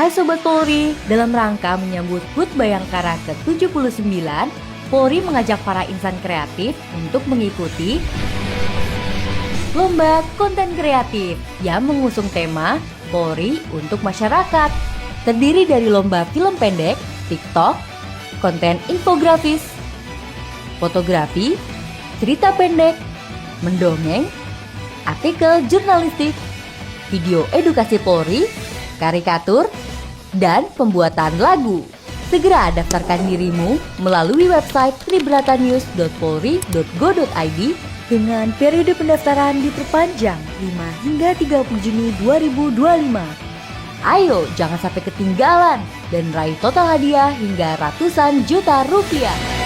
Hai Sobat Polri, dalam rangka menyambut HUT Bayangkara ke-79, Polri mengajak para insan kreatif untuk mengikuti Lomba Konten Kreatif yang mengusung tema Polri untuk Masyarakat. Terdiri dari lomba film pendek, TikTok, konten infografis, fotografi, cerita pendek, mendongeng, artikel jurnalistik, video edukasi Polri, karikatur, dan pembuatan lagu. Segera daftarkan dirimu melalui website tribratanews.polri.go.id dengan periode pendaftaran diperpanjang 5 hingga 30 Juni 2025. Ayo, jangan sampai ketinggalan dan raih total hadiah hingga ratusan juta rupiah.